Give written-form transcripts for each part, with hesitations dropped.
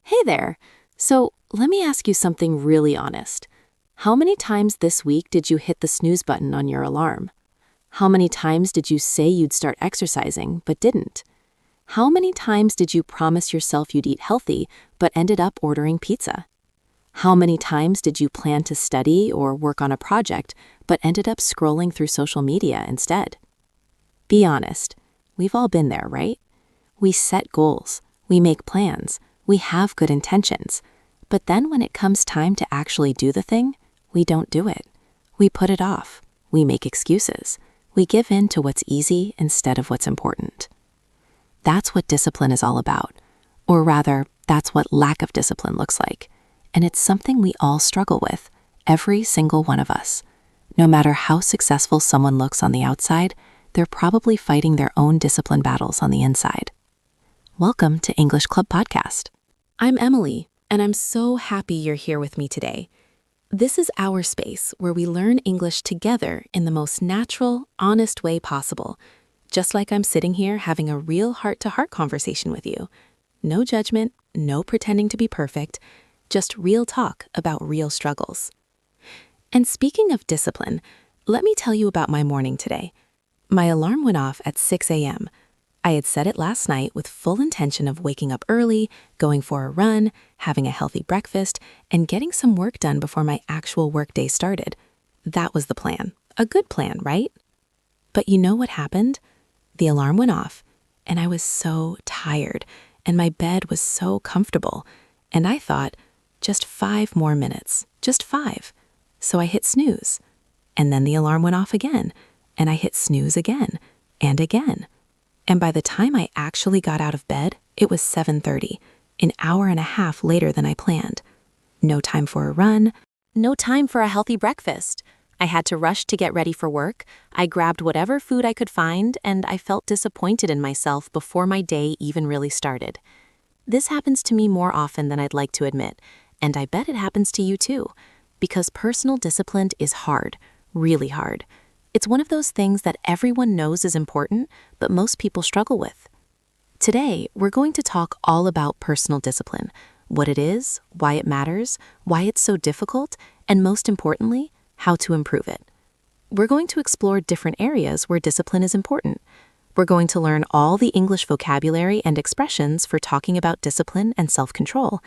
Hey there. So, let me ask you something really honest. How many times this week did you hit the snooze button on your alarm? How many times did you say you'd start exercising but didn't? How many times did you promise yourself you'd eat healthy but ended up ordering pizza? How many times did you plan to study or work on a project but ended up scrolling through social media instead? Be honest. We've all been there, right? We set goals, we make plans, we have good intentions, but then when it comes time to actually do the thing, we don't do it. We put it off. We make excuses. We give in to what's easy instead of what's important. That's what discipline is all about. Or rather, that's what lack of discipline looks like. And it's something we all struggle with, every single one of us. No matter how successful someone looks on the outside, they're probably fighting their own discipline battles on the inside. Welcome to English Club Podcast. I'm Emily, and I'm so happy you're here with me today. This is our space where we learn English together in the most natural, honest way possible, just like I'm sitting here having a real heart-to-heart conversation with you. No judgment, no pretending to be perfect, just real talk about real struggles. And speaking of discipline, let me tell you about my morning today. My alarm went off at 6 a.m. I had set it last night with full intention of waking up early, going for a run, having a healthy breakfast, and getting some work done before my actual workday started. That was the plan. A good plan, right? But you know what happened? The alarm went off, and I was so tired, and my bed was so comfortable, and I thought, just 5 more minutes, just 5. So I hit snooze, and then the alarm went off again, and I hit snooze again, and again. And by the time I actually got out of bed, it was 7:30, an hour and a half later than I planned. No time for a run, no time for a healthy breakfast. I had to rush to get ready for work. I grabbed whatever food I could find, and I felt disappointed in myself before my day even really started. This happens to me more often than I'd like to admit, and I bet it happens to you too, because personal discipline is hard, really hard. It's one of those things that everyone knows is important, but most people struggle with. Today, we're going to talk all about personal discipline, what it is, why it matters, why it's so difficult, and most importantly, how to improve it. We're going to explore different areas where discipline is important. We're going to learn all the English vocabulary and expressions for talking about discipline and self-control,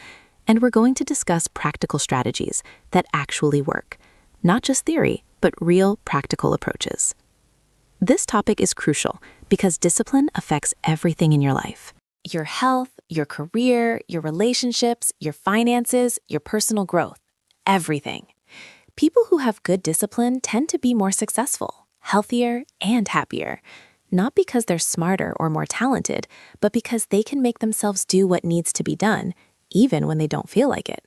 and we're going to discuss practical strategies that actually work. Not just theory, but real practical approaches. This topic is crucial because discipline affects everything in your life. Your health, your career, your relationships, your finances, your personal growth, everything. People who have good discipline tend to be more successful, healthier, and happier. Not because they're smarter or more talented, but because they can make themselves do what needs to be done, even when they don't feel like it.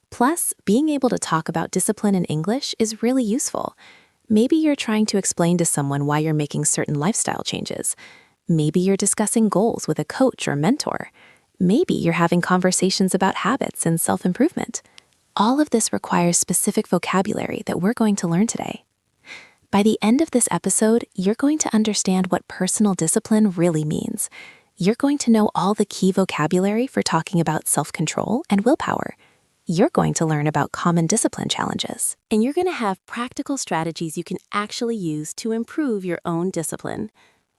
Plus, being able to talk about discipline in English is really useful. Maybe you're trying to explain to someone why you're making certain lifestyle changes. Maybe you're discussing goals with a coach or mentor. Maybe you're having conversations about habits and self-improvement. All of this requires specific vocabulary that we're going to learn today. By the end of this episode, you're going to understand what personal discipline really means. You're going to know all the key vocabulary for talking about self-control and willpower. You're going to learn about common discipline challenges, and you're going to have practical strategies you can actually use to improve your own discipline.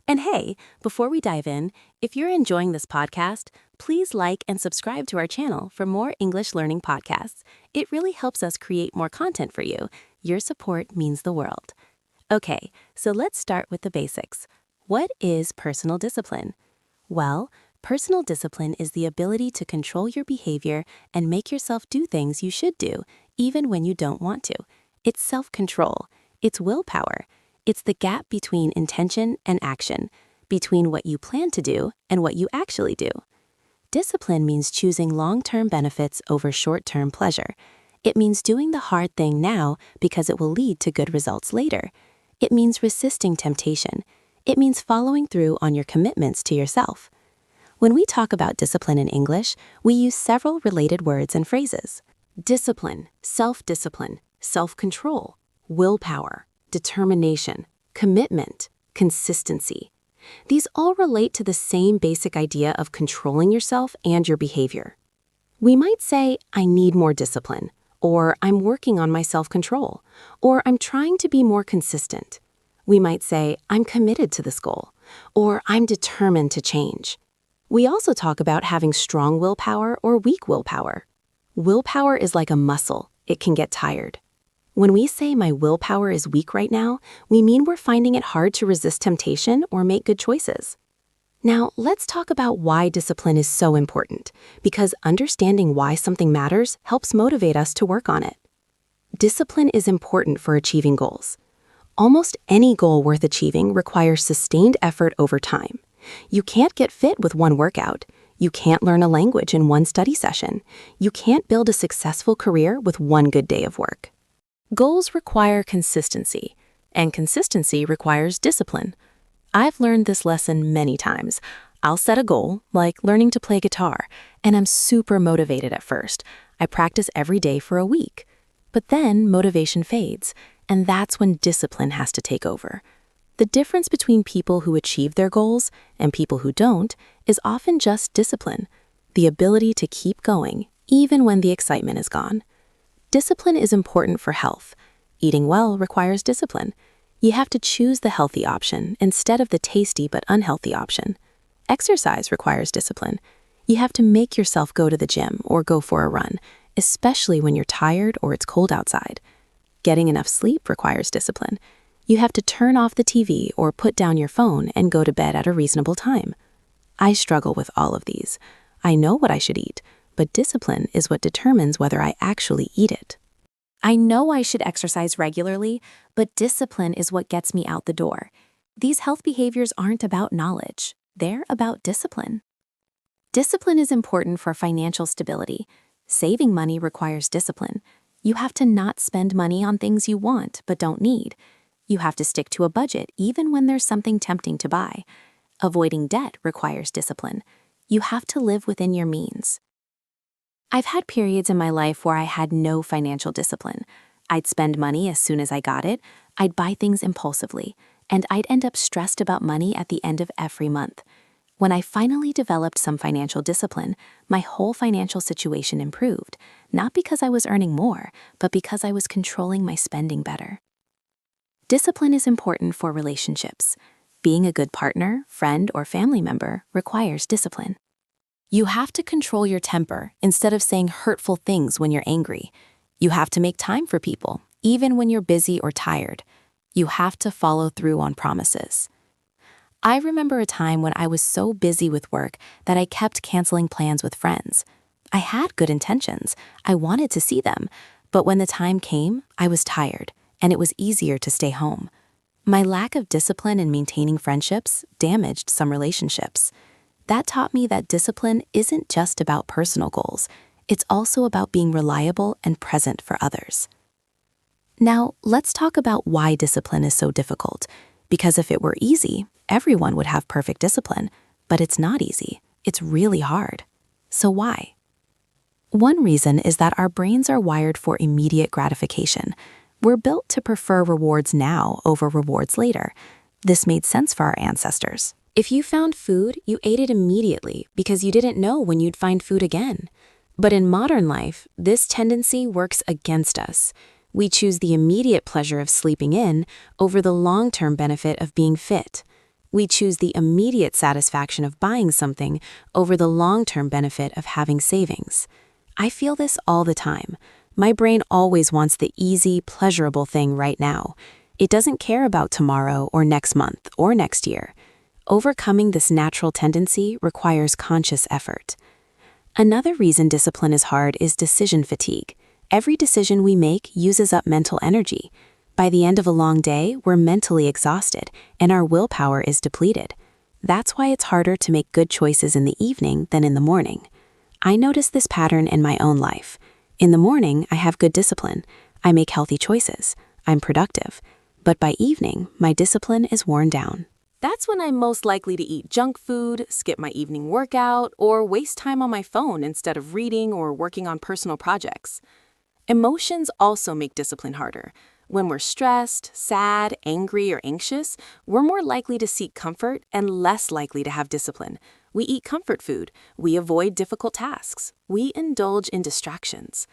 And hey, before we dive in, if you're enjoying this podcast, please like and subscribe to our channel for more English learning podcasts. It really helps us create more content for you. Your support means the world. Okay, so let's start with the basics. What is personal discipline? Well, personal discipline is the ability to control your behavior and make yourself do things you should do, even when you don't want to. It's self-control. It's willpower. It's the gap between intention and action, between what you plan to do and what you actually do. Discipline means choosing long-term benefits over short-term pleasure. It means doing the hard thing now because it will lead to good results later. It means resisting temptation. It means following through on your commitments to yourself. When we talk about discipline in English, we use several related words and phrases. Discipline, self-discipline, self-control, willpower, determination, commitment, consistency. These all relate to the same basic idea of controlling yourself and your behavior. We might say, I need more discipline, or I'm working on my self-control, or I'm trying to be more consistent. We might say, I'm committed to this goal, or I'm determined to change. We also talk about having strong willpower or weak willpower. Willpower is like a muscle. It can get tired. When we say my willpower is weak right now, we mean we're finding it hard to resist temptation or make good choices. Now, let's talk about why discipline is so important, because understanding why something matters helps motivate us to work on it. Discipline is important for achieving goals. Almost any goal worth achieving requires sustained effort over time. You can't get fit with one workout. You can't learn a language in one study session. You can't build a successful career with one good day of work. Goals require consistency, and consistency requires discipline. I've learned this lesson many times. I'll set a goal, like learning to play guitar, and I'm super motivated at first. I practice every day for a week. But then motivation fades, and that's when discipline has to take over. The difference between people who achieve their goals and people who don't is often just discipline, the ability to keep going even when the excitement is gone. Discipline is important for health. Eating well requires discipline. You have to choose the healthy option instead of the tasty but unhealthy option. Exercise requires discipline. You have to make yourself go to the gym or go for a run, especially when you're tired or it's cold outside. Getting enough sleep requires discipline. You have to turn off the TV or put down your phone and go to bed at a reasonable time. I struggle with all of these. I know what I should eat, but discipline is what determines whether I actually eat it. I know I should exercise regularly, but discipline is what gets me out the door. These health behaviors aren't about knowledge. They're about discipline. Discipline is important for financial stability. Saving money requires discipline. You have to not spend money on things you want but don't need. You have to stick to a budget even when there's something tempting to buy. Avoiding debt requires discipline. You have to live within your means. I've had periods in my life where I had no financial discipline. I'd spend money as soon as I got it, I'd buy things impulsively, and I'd end up stressed about money at the end of every month. When I finally developed some financial discipline, my whole financial situation improved, not because I was earning more, but because I was controlling my spending better. Discipline is important for relationships. Being a good partner, friend, or family member requires discipline. You have to control your temper instead of saying hurtful things when you're angry. You have to make time for people, even when you're busy or tired. You have to follow through on promises. I remember a time when I was so busy with work that I kept canceling plans with friends. I had good intentions. I wanted to see them, but when the time came, I was tired, and it was easier to stay home. My lack of discipline in maintaining friendships damaged some relationships. That taught me that discipline isn't just about personal goals. It's also about being reliable and present for others. Now, let's talk about why discipline is so difficult. Because if it were easy, everyone would have perfect discipline. But it's not easy. It's really hard. So why? One reason is that our brains are wired for immediate gratification. We're built to prefer rewards now over rewards later. This made sense for our ancestors. If you found food, you ate it immediately because you didn't know when you'd find food again. But in modern life, this tendency works against us. We choose the immediate pleasure of sleeping in over the long-term benefit of being fit. We choose the immediate satisfaction of buying something over the long-term benefit of having savings. I feel this all the time. My brain always wants the easy, pleasurable thing right now. It doesn't care about tomorrow or next month or next year. Overcoming this natural tendency requires conscious effort. Another reason discipline is hard is decision fatigue. Every decision we make uses up mental energy. By the end of a long day, we're mentally exhausted, and our willpower is depleted. That's why it's harder to make good choices in the evening than in the morning. I notice this pattern in my own life. In the morning, I have good discipline. I make healthy choices. I'm productive. But by evening, my discipline is worn down. That's when I'm most likely to eat junk food, skip my evening workout, or waste time on my phone instead of reading or working on personal projects. Emotions also make discipline harder. When we're stressed, sad, angry, or anxious, we're more likely to seek comfort and less likely to have discipline. We eat comfort food. We avoid difficult tasks. We indulge in distractions.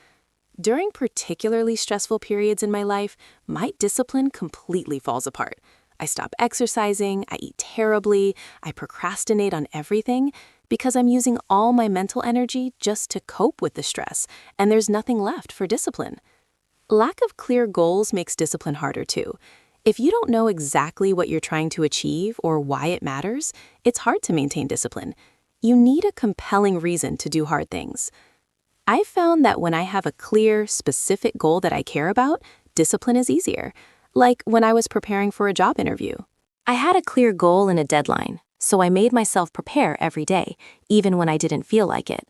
During particularly stressful periods in my life, my discipline completely falls apart. I stop exercising, I eat terribly, I procrastinate on everything because I'm using all my mental energy just to cope with the stress, and there's nothing left for discipline. Lack of clear goals makes discipline harder too. If you don't know exactly what you're trying to achieve or why it matters, it's hard to maintain discipline. You need a compelling reason to do hard things. I've found that when I have a clear, specific goal that I care about, discipline is easier. Like when I was preparing for a job interview. I had a clear goal and a deadline, so I made myself prepare every day, even when I didn't feel like it.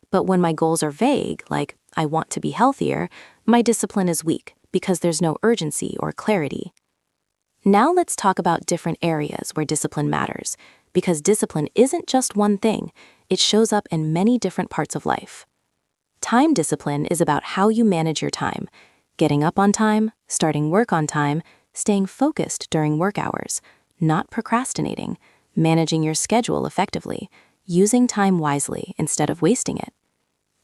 But when my goals are vague, like I want to be healthier, my discipline is weak because there's no urgency or clarity. Now let's talk about different areas where discipline matters, because discipline isn't just one thing, it shows up in many different parts of life. Time discipline is about how you manage your time, getting up on time, starting work on time, staying focused during work hours, not procrastinating, managing your schedule effectively, using time wisely instead of wasting it.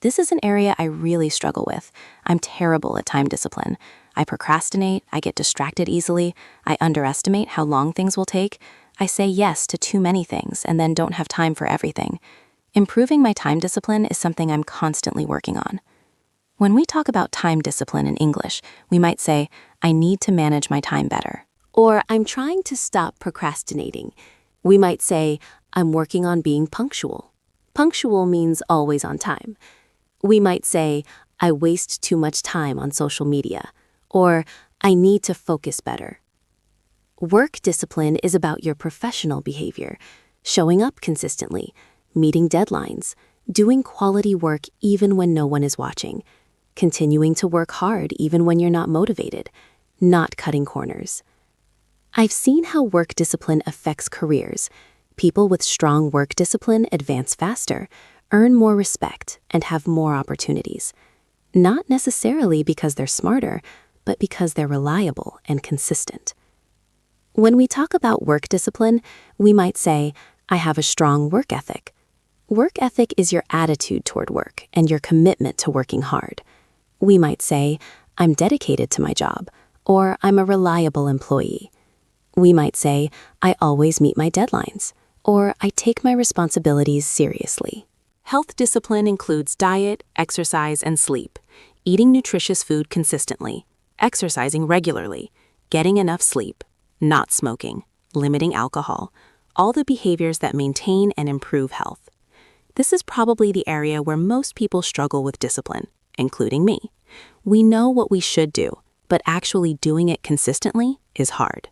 This is an area I really struggle with. I'm terrible at time discipline. I procrastinate, I get distracted easily, I underestimate how long things will take, I say yes to too many things and then don't have time for everything. Improving my time discipline is something I'm constantly working on. When we talk about time discipline in English, we might say, I need to manage my time better. Or I'm trying to stop procrastinating. We might say, I'm working on being punctual. Punctual means always on time. We might say, I waste too much time on social media. Or I need to focus better. Work discipline is about your professional behavior, showing up consistently, meeting deadlines, doing quality work even when no one is watching, continuing to work hard even when you're not motivated, not cutting corners. I've seen how work discipline affects careers. People with strong work discipline advance faster, earn more respect, and have more opportunities. Not necessarily because they're smarter, but because they're reliable and consistent. When we talk about work discipline, we might say, I have a strong work ethic. Work ethic is your attitude toward work and your commitment to working hard. We might say, I'm dedicated to my job, or I'm a reliable employee. We might say, I always meet my deadlines, or I take my responsibilities seriously. Health discipline includes diet, exercise, and sleep, eating nutritious food consistently, exercising regularly, getting enough sleep, not smoking, limiting alcohol, all the behaviors that maintain and improve health. This is probably the area where most people struggle with discipline, including me. We know what we should do, but actually doing it consistently is hard.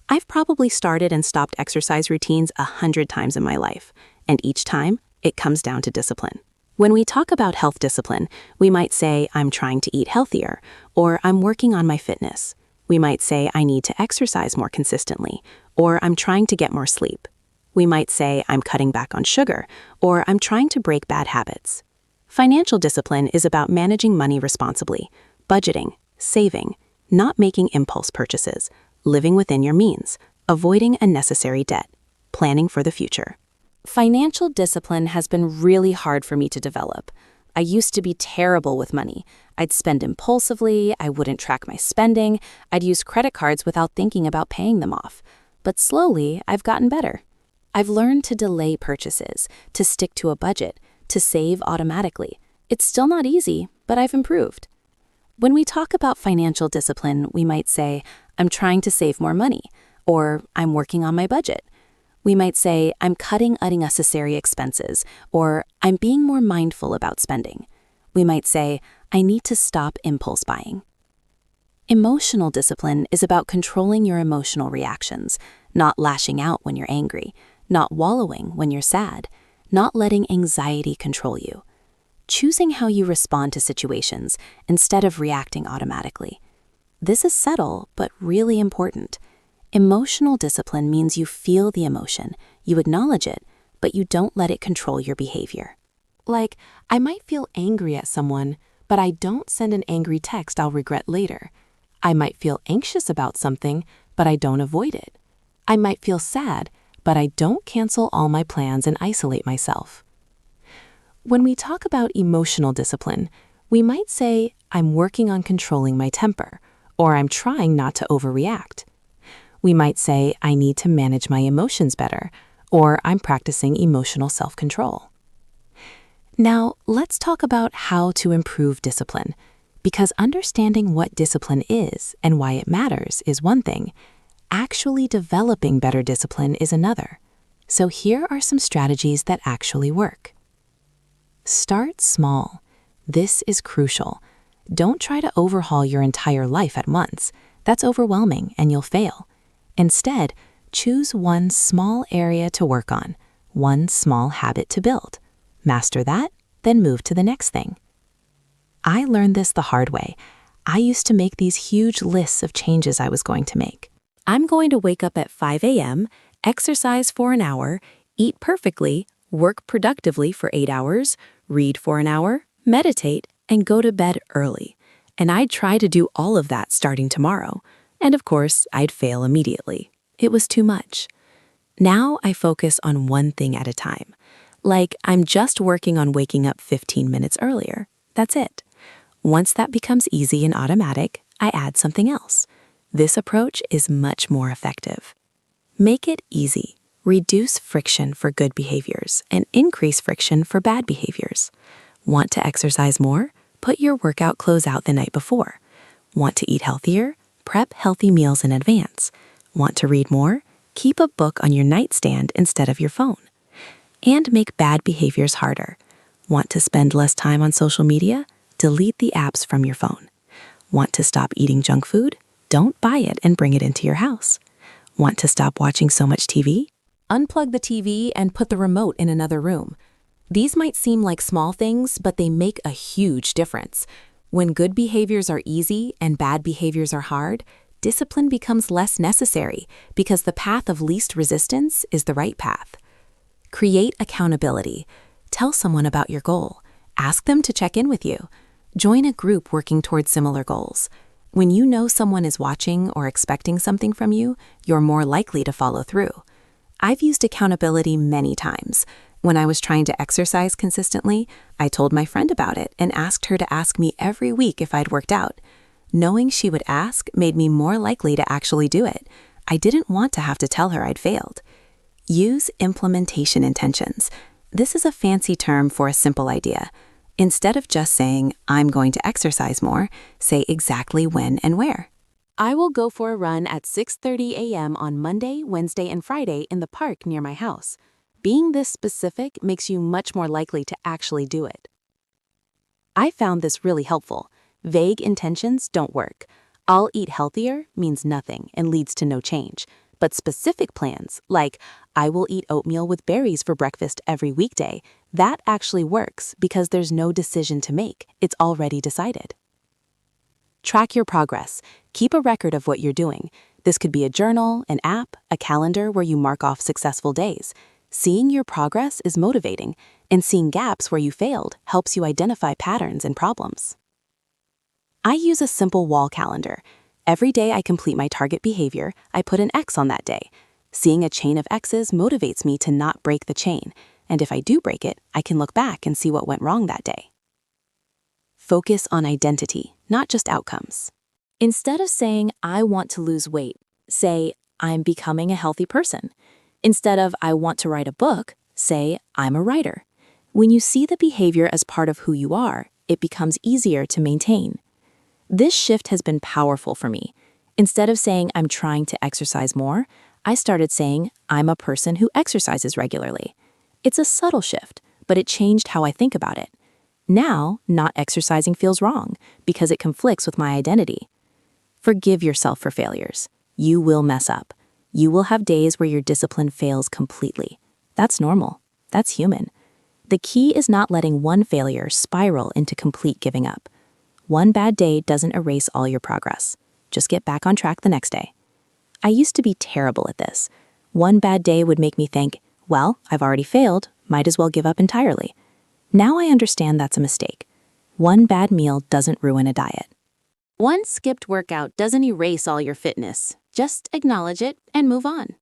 I've probably started and stopped exercise routines 100 times in my life, and each time, it comes down to discipline. When we talk about health discipline, we might say, I'm trying to eat healthier, or I'm working on my fitness. We might say, I need to exercise more consistently, or I'm trying to get more sleep. We might say, I'm cutting back on sugar, or I'm trying to break bad habits. Financial discipline is about managing money responsibly, budgeting, saving, not making impulse purchases, living within your means, avoiding unnecessary debt, planning for the future. Financial discipline has been really hard for me to develop. I used to be terrible with money. I'd spend impulsively, I wouldn't track my spending, I'd use credit cards without thinking about paying them off. But slowly, I've gotten better. I've learned to delay purchases, to stick to a budget, to save automatically. It's still not easy, but I've improved. When we talk about financial discipline, we might say, I'm trying to save more money, or I'm working on my budget. We might say, I'm cutting unnecessary expenses, or I'm being more mindful about spending. We might say, I need to stop impulse buying. Emotional discipline is about controlling your emotional reactions, not lashing out when you're angry, not wallowing when you're sad, not letting anxiety control you. Choosing how you respond to situations instead of reacting automatically. This is subtle, but really important. Emotional discipline means you feel the emotion, you acknowledge it, but you don't let it control your behavior. Like, I might feel angry at someone, but I don't send an angry text I'll regret later. I might feel anxious about something, but I don't avoid it. I might feel sad, but I don't cancel all my plans and isolate myself. When we talk about emotional discipline, we might say, I'm working on controlling my temper, or I'm trying not to overreact. We might say, I need to manage my emotions better, or I'm practicing emotional self-control. Now, let's talk about how to improve discipline, because understanding what discipline is and why it matters is one thing. Actually developing better discipline is another. So here are some strategies that actually work. Start small. This is crucial. Don't try to overhaul your entire life at once. That's overwhelming and you'll fail. Instead, choose one small area to work on, one small habit to build. Master that, then move to the next thing. I learned this the hard way. I used to make these huge lists of changes I was going to make. I'm going to wake up at 5 a.m., exercise for an hour, eat perfectly, work productively for 8 hours, read for an hour, meditate, and go to bed early. And I'd try to do all of that starting tomorrow. And of course, I'd fail immediately. It was too much. Now I focus on one thing at a time. Like I'm just working on waking up 15 minutes earlier. That's it. Once that becomes easy and automatic, I add something else. This approach is much more effective. Make it easy. Reduce friction for good behaviors and increase friction for bad behaviors. Want to exercise more? Put your workout clothes out the night before. Want to eat healthier? Prep healthy meals in advance. Want to read more? Keep a book on your nightstand instead of your phone. And make bad behaviors harder. Want to spend less time on social media? Delete the apps from your phone. Want to stop eating junk food? Don't buy it and bring it into your house. Want to stop watching so much TV? Unplug the TV and put the remote in another room. These might seem like small things, but they make a huge difference. When good behaviors are easy and bad behaviors are hard, discipline becomes less necessary because the path of least resistance is the right path. Create accountability. Tell someone about your goal. Ask them to check in with you. Join a group working towards similar goals. When you know someone is watching or expecting something from you, you're more likely to follow through. I've used accountability many times. When I was trying to exercise consistently, I told my friend about it and asked her to ask me every week if I'd worked out. Knowing she would ask made me more likely to actually do it. I didn't want to have to tell her I'd failed. Use implementation intentions. This is a fancy term for a simple idea. Instead of just saying, I'm going to exercise more, say exactly when and where. I will go for a run at 6:30 a.m. on Monday, Wednesday, and Friday in the park near my house. Being this specific makes you much more likely to actually do it. I found this really helpful. Vague intentions don't work. I'll eat healthier means nothing and leads to no change. But specific plans, like I will eat oatmeal with berries for breakfast every weekday, that actually works because there's no decision to make. It's already decided. Track your progress. Keep a record of what you're doing. This could be a journal, an app, a calendar where you mark off successful days. Seeing your progress is motivating, and seeing gaps where you failed helps you identify patterns and problems. I use a simple wall calendar. Every day I complete my target behavior, I put an X on that day. Seeing a chain of X's motivates me to not break the chain, and if I do break it, I can look back and see what went wrong that day. Focus on identity, not just outcomes. Instead of saying, I want to lose weight, say, I'm becoming a healthy person. Instead of, I want to write a book, say, I'm a writer. When you see the behavior as part of who you are, it becomes easier to maintain. This shift has been powerful for me. Instead of saying, I'm trying to exercise more, I started saying, I'm a person who exercises regularly. It's a subtle shift, but it changed how I think about it. Now, not exercising feels wrong because it conflicts with my identity. Forgive yourself for failures. You will mess up. You will have days where your discipline fails completely. That's normal. That's human. The key is not letting one failure spiral into complete giving up. One bad day doesn't erase all your progress. Just get back on track the next day. I used to be terrible at this. One bad day would make me think, well, I've already failed, might as well give up entirely. Now I understand that's a mistake. One bad meal doesn't ruin a diet. One skipped workout doesn't erase all your fitness. Just acknowledge it and move on.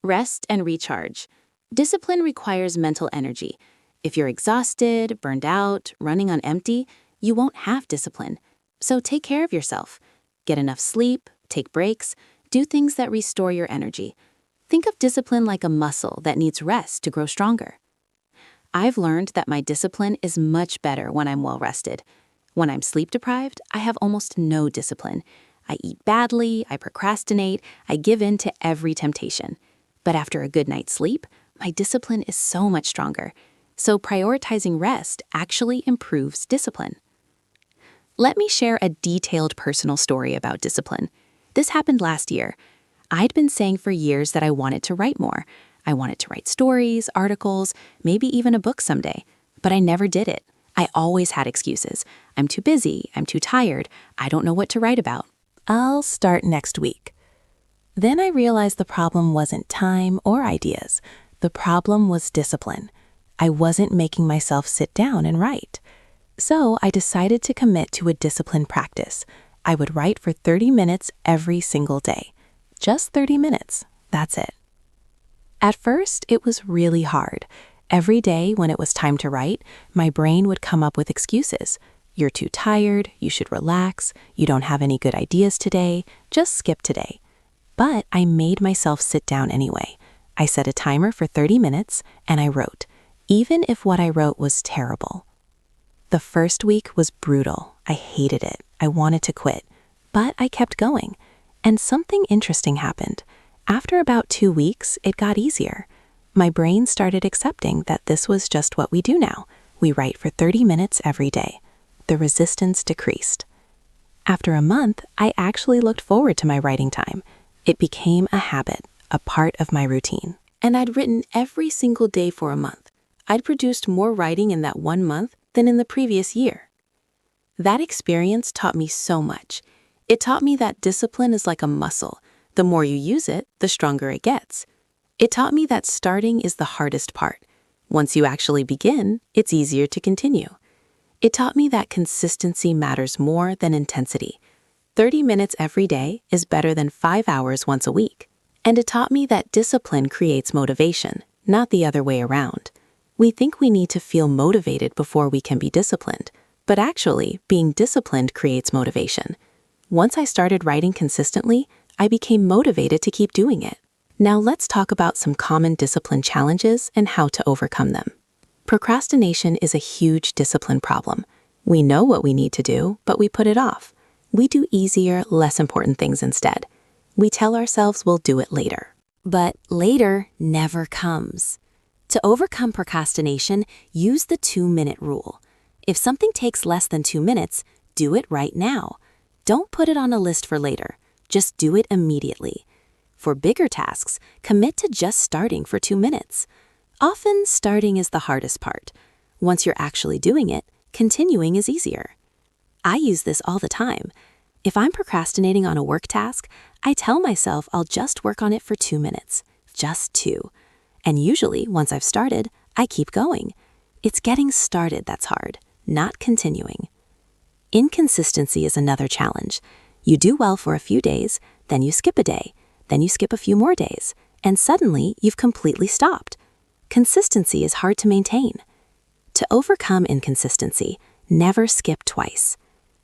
Rest and recharge. Discipline requires mental energy. If you're exhausted, burned out, running on empty, you won't have discipline. So take care of yourself. Get enough sleep, take breaks, do things that restore your energy. Think of discipline like a muscle that needs rest to grow stronger. I've learned that my discipline is much better when I'm well rested. When I'm sleep deprived, I have almost no discipline. I eat badly, I procrastinate, I give in to every temptation. But after a good night's sleep, my discipline is so much stronger. So prioritizing rest actually improves discipline. Let me share a detailed personal story about discipline. This happened last year. I'd been saying for years that I wanted to write more. I wanted to write stories, articles, maybe even a book someday. But I never did it. I always had excuses. I'm too busy, I'm too tired, I don't know what to write about. I'll start next week. Then I realized the problem wasn't time or ideas. The problem was discipline. I wasn't making myself sit down and write. So I decided to commit to a disciplined practice. I would write for 30 minutes every single day. Just 30 minutes. That's it. At first, it was really hard. Every day when it was time to write, my brain would come up with excuses. You're too tired, you should relax, you don't have any good ideas today, just skip today. But I made myself sit down anyway. I set a timer for 30 minutes and I wrote, even if what I wrote was terrible. The first week was brutal. I hated it. I wanted to quit. But I kept going. And something interesting happened. After about 2 weeks, it got easier. My brain started accepting that this was just what we do now. We write for 30 minutes every day. The resistance decreased. After a month, I actually looked forward to my writing time. It became a habit, a part of my routine. And I'd written every single day for a month. I'd produced more writing in that 1 month than in the previous year. That experience taught me so much. It taught me that discipline is like a muscle. The more you use it, the stronger it gets. It taught me that starting is the hardest part. Once you actually begin, it's easier to continue. It taught me that consistency matters more than intensity. 30 minutes every day is better than 5 hours once a week. And it taught me that discipline creates motivation, not the other way around. We think we need to feel motivated before we can be disciplined, but actually, being disciplined creates motivation. Once I started writing consistently, I became motivated to keep doing it. Now let's talk about some common discipline challenges and how to overcome them. Procrastination is a huge discipline problem. We know what we need to do, but we put it off. We do easier, less important things instead. We tell ourselves we'll do it later. But later never comes. To overcome procrastination, use the 2-minute rule. If something takes less than 2 minutes, do it right now. Don't put it on a list for later. Just do it immediately. For bigger tasks, commit to just starting for 2 minutes. Often, starting is the hardest part. Once you're actually doing it, continuing is easier. I use this all the time. If I'm procrastinating on a work task, I tell myself I'll just work on it for 2 minutes. Just 2. And usually, once I've started, I keep going. It's getting started that's hard, not continuing. Inconsistency is another challenge. You do well for a few days, then you skip a day, then you skip a few more days, and suddenly you've completely stopped. Consistency is hard to maintain. To overcome inconsistency, never skip twice.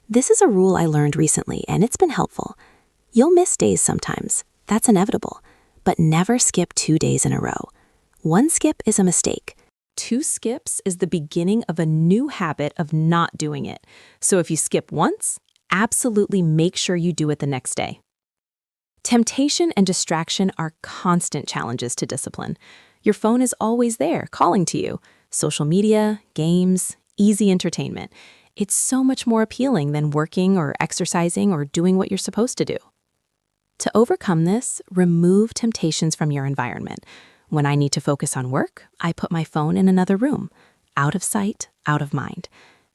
This is a rule I learned recently, and it's been helpful. You'll miss days sometimes. That's inevitable. But never skip 2 days in a row. 1 skip is a mistake. 2 skips is the beginning of a new habit of not doing it. So if you skip once, absolutely make sure you do it the next day. Temptation and distraction are constant challenges to discipline. Your phone is always there, calling to you. Social media, games, easy entertainment. It's so much more appealing than working or exercising or doing what you're supposed to do. To overcome this, remove temptations from your environment. When I need to focus on work, I put my phone in another room. Out of sight, out of mind.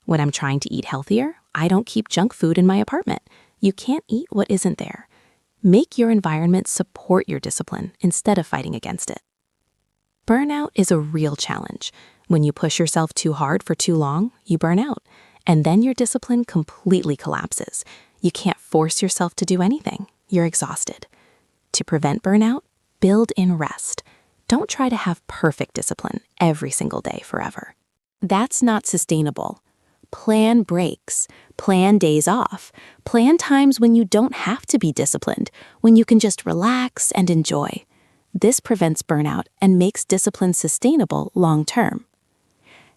When I'm trying to eat healthier, I don't keep junk food in my apartment. You can't eat what isn't there. Make your environment support your discipline instead of fighting against it. Burnout is a real challenge. When you push yourself too hard for too long, you burn out. And then your discipline completely collapses. You can't force yourself to do anything. You're exhausted. To prevent burnout, Build in rest. Don't try to have perfect discipline every single day forever. That's not sustainable. Plan breaks, plan days off, plan times when you don't have to be disciplined, when you can just relax and enjoy. This prevents burnout and makes discipline sustainable long term.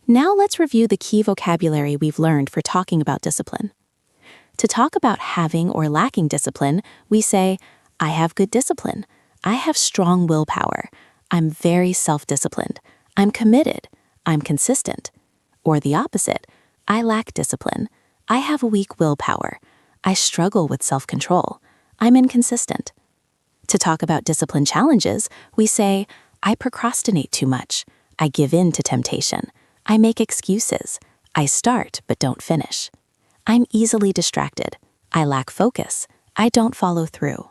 Now let's review the key vocabulary we've learned for talking about discipline. To talk about having or lacking discipline, we say, I have good discipline. I have strong willpower. I'm very self-disciplined. I'm committed. I'm consistent. Or the opposite, I lack discipline. I have a weak willpower. I struggle with self-control. I'm inconsistent. To talk about discipline challenges, we say, I procrastinate too much. I give in to temptation. I make excuses. I start but don't finish. I'm easily distracted. I lack focus. I don't follow through.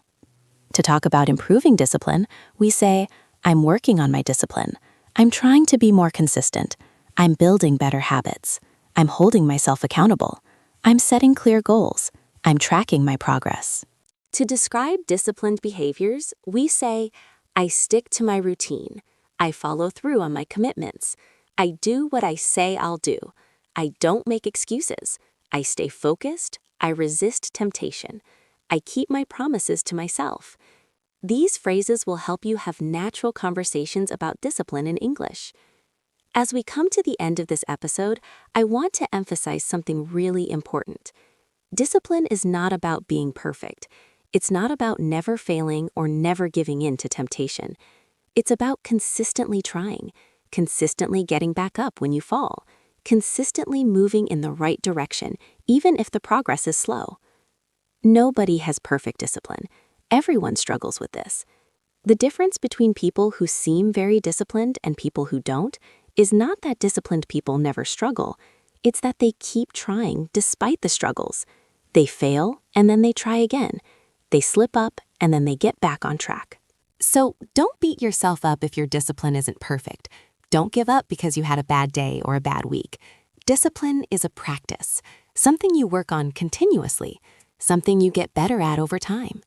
To talk about improving discipline, we say, I'm working on my discipline. I'm trying to be more consistent. I'm building better habits. I'm holding myself accountable. I'm setting clear goals. I'm tracking my progress. To describe disciplined behaviors, we say, I stick to my routine. I follow through on my commitments. I do what I say I'll do. I don't make excuses. I stay focused. I resist temptation. I keep my promises to myself. These phrases will help you have natural conversations about discipline in English. As we come to the end of this episode, I want to emphasize something really important. Discipline is not about being perfect. It's not about never failing or never giving in to temptation. It's about consistently trying, consistently getting back up when you fall, consistently moving in the right direction, even if the progress is slow. Nobody has perfect discipline. Everyone struggles with this. The difference between people who seem very disciplined and people who don't is not that disciplined people never struggle. It's that they keep trying despite the struggles. They fail and then they try again. They slip up and then they get back on track. So don't beat yourself up if your discipline isn't perfect. Don't give up because you had a bad day or a bad week. Discipline is a practice, something you work on continuously, something you get better at over time.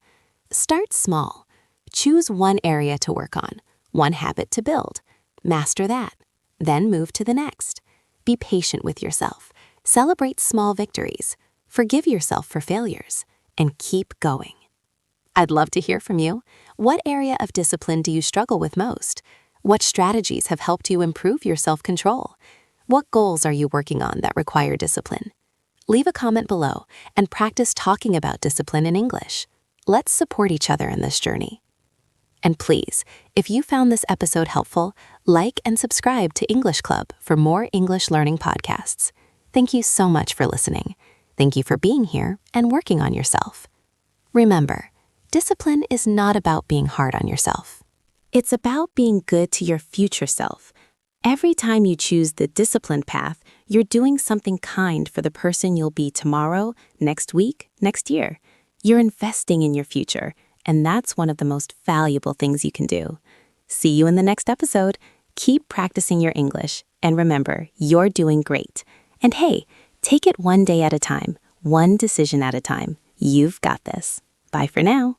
Start small. Choose one area to work on, one habit to build. Master that. Then move to the next. Be patient with yourself. Celebrate small victories. Forgive yourself for failures. And keep going. I'd love to hear from you. What area of discipline do you struggle with most? What strategies have helped you improve your self-control? What goals are you working on that require discipline? Leave a comment below and practice talking about discipline in English. Let's support each other in this journey. And please, if you found this episode helpful, like and subscribe to English Club for more English learning podcasts. Thank you so much for listening. Thank you for being here and working on yourself. Remember, discipline is not about being hard on yourself. It's about being good to your future self. Every time you choose the disciplined path, you're doing something kind for the person you'll be tomorrow, next week, next year. You're investing in your future, and that's one of the most valuable things you can do. See you in the next episode. Keep practicing your English, and remember, you're doing great. And hey, take it one day at a time, one decision at a time. You've got this. Bye for now.